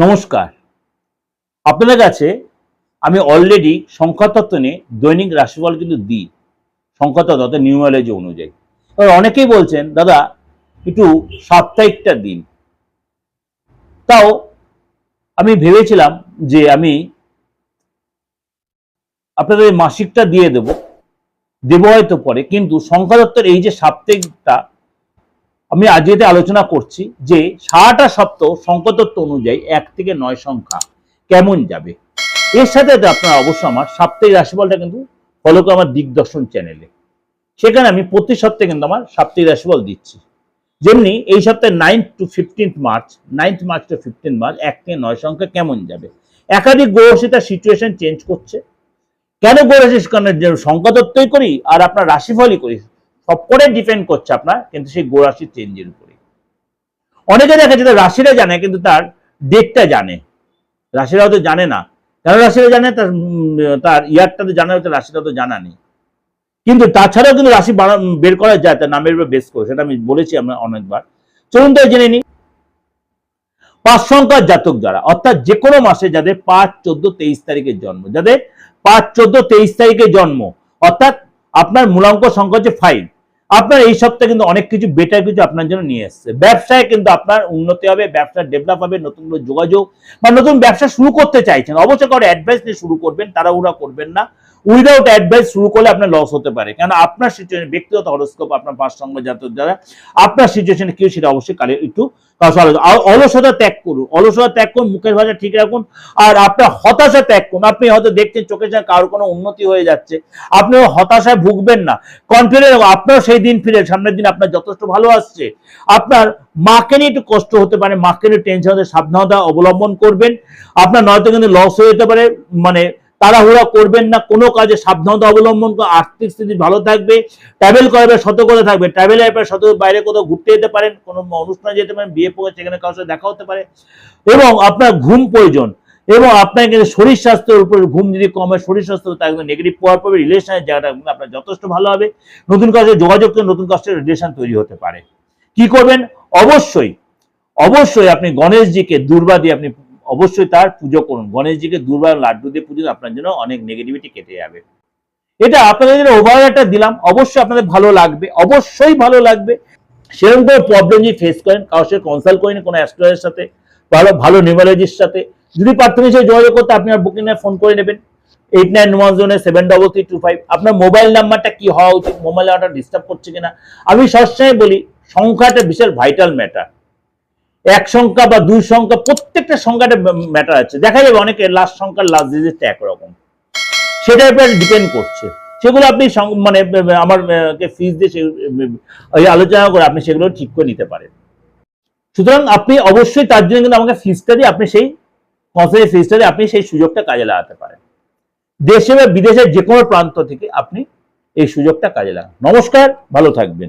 নমস্কার। আপনাদের কাছে আমি অলরেডি সংখ্যাতত্ত্ব নিয়ে দৈনিক রাশিফল কিন্তু দিই, সংখ্যাতত্ত্ব অর্থাৎ নিউমারোলজি অনুযায়ী। এবার অনেকেই বলছেন দাদা একটু সাপ্তাহিকটা দিন। তাও আমি ভেবেছিলাম যে আমি আপনাদের মাসিকটা দিয়ে দেব হয়তো পরে, কিন্তু সংখ্যাতত্ত্বের এই যে সাপ্তাহিকটা আমি আজকে আলোচনা করছি যে সারাটা সপ্তাহ সংখ্যাতত্ত্ব অনুযায়ী 1 থেকে 9 সংখ্যা কেমন যাবে। এর সাথে আপনারা অবশ্যই আমার সাপ্তাহিক রাশিফলটা কিন্তু ফলো করে আমার দিগদর্শন চ্যানেলে, সেখানে আমি প্রতি সপ্তাহে কিন্তু আমার সাপ্তাহিক রাশিফল দিচ্ছি। যেমনি এই সপ্তাহে 9th to 15th March, 9th March to 15th March 1 থেকে 9 সংখ্যা কেমন যাবে। একাধিক গ্রহরাশি তার সিচুয়েশন চেঞ্জ করছে। কেন গ্রহরাশি সংখ্যাতত্ত্বই করি আর আপনার রাশিফলই করি, সবকটাই ডিপেন্ড করছে আপনার কিন্তু সেই গ্রহরাশির চেঞ্জের উপরে। অনেকে দেখা যায় রাশিটা জানে কিন্তু তার ডেটটা জানে, রাশিরা হয়তো জানে না। কেন রাশিরা জানে, তার ইয়ারটা তো জানা, হয়তো রাশিটা তো জানা নেই। কিন্তু তাছাড়াও কিন্তু রাশি বের করা যায় তার নামের উপর বেস করে, সেটা আমি বলেছি আমরা অনেকবার। চলুন তো জেনে নিই। 5 সংখ্যার জাতক যারা, অর্থাৎ যে কোনো মাসে যাদের 5, 14, 23 তারিখের জন্ম, যাদের 5, 14, 23 তারিখের জন্ম, অর্থাৎ আপনার মূলাঙ্ক সংখ্যা হচ্ছে 5, আপনার এই সপ্তাহে কিন্তু অনেক কিছু বেটার কিছু আপনার জন্য নিয়ে এসছে। ব্যবসায় কিন্তু আপনার উন্নতি হবে, ব্যবসা ডেভেলপ হবে, নতুন যোগাযোগ বা নতুন ব্যবসা শুরু করতে চাইছেন, অবশ্যই কারো অ্যাডভাইস নিয়ে শুরু করবেন, তাড়াহুড়া করবেন না। উইদাউট অ্যাডভাইস শুরু করলে আপনার লস হতে পারে, কারণ আপনার সিচুয়েশন, ব্যক্তিগত হরোস্কোপ আপনার 5 সংখ্যা জাতক যারা, আপনার সিচুয়েশনে কেউ সেটা অবশ্যই কালে একটু অলসতা ত্যাগ করুন, অলসতা ত্যাগ করুন, মুখের ভাষা ঠিক রাখুন, আর আপনার হতাশা ত্যাগ করুন। আপনি হয়তো দেখছেন চোখের সামনে কারোর কোনো উন্নতি হয়ে যাচ্ছে, আপনিও হতাশায় ভুগবেন না, কনফিডেন্ট আপনার সেই দিন ফিরে, সামনের দিন আপনার যথেষ্ট ভালো আসছে। আপনার মাকে নিয়ে একটু কষ্ট হতে পারে, মাকে নিয়ে টেনশন হতে, সাবধানতা অবলম্বন করবেন। আপনার নয়তো কিন্তু লস হয়ে যেতে পারে, মানে তাড়াহুড়া করবেন না, কোনো কাজে সাবধানতা অবলম্বন করে, আর্থিক স্থিতি ভালো থাকবে। ট্রাভেল করাবে সতর্কতা থাকবে, ট্রাভেল এর সতর্ক, বাইরে কোথাও ঘুরতে যেতে পারেন, কোনো অনুষ্ঠানে যেতে পারেন, বিয়ে পড়ে সেখানে কারোর সাথে দেখা হতে পারে। এবং আপনার ঘুম প্রয়োজন, এবং আপনার কিন্তু শরীর স্বাস্থ্যের উপর, ঘুম যদি কম হয় শরীর স্বাস্থ্য তার নেগেটিভ প্রভাব পড়বে, রিলেশনের জায়গাটা আপনার যথেষ্ট ভালো হবে, নতুন কাজে যোগাযোগ করে নতুন কাজের রিলেশন তৈরি হতে পারে। কি করবেন, অবশ্যই অবশ্যই আপনি গণেশজিকে দুর্বা দিয়ে আপনি অবশ্যই তার পুজো করুন। গণেশজিকে দুর্বা লাড্ডু দিয়ে পুজো, আপনার জন্য অনেক নেগেটিভিটি কেটে যাবে। এটা আপনাদের জন্য ওভারঅল একটা দিলাম, অবশ্যই আপনাদের ভালো লাগবে, অবশ্যই ভালো লাগবে। সেরকম কোনো প্রবলেম যদি ফেস করেন, কারোর সাথে কনসাল্ট করেন, কোনো অ্যাস্ট্রোলজারের সাথে, ভালো ভালো নিউমারোলজিস্ট সাথে যদি প্রাথমিক হিসেবে যোগাযোগ করতে, আপনি আর বুকিং ফোন করে নেবেন 8910733325। আপনার মোবাইল নাম্বারটা কি হওয়া উচিত, মোবাইল নাম্বারটা ডিস্টার্ব করছে কিনা। আমি সবসময় বলি সংখ্যাটা বিশাল ভাইটাল ম্যাটার। 1 সংখ্যা বা 2 সংখ্যা, প্রত্যেকটা সংখ্যাটা ম্যাটার আছে। দেখা যাবে অনেকে লাস্ট সংখ্যার লাস্ট ডিজিটটা একরকম, সেটার উপর ডিপেন্ড করছে। সেগুলো আপনি মানে আমার ফিজ দিয়ে আলোচনা করে আপনি সেগুলো ঠিক করে নিতে পারেন। সুতরাং আপনি অবশ্যই তার জন্য কিন্তু আমাকে ফিজটা দিয়ে, আপনি সেই কনসালটেন্সি ফিজটা দিয়ে আপনি সেই সুযোগটা কাজে লাগাতে পারেন। দেশে বা বিদেশের যে কোনো প্রান্ত থেকে আপনি এই সুযোগটা কাজে লাগান। নমস্কার, ভালো থাকবেন।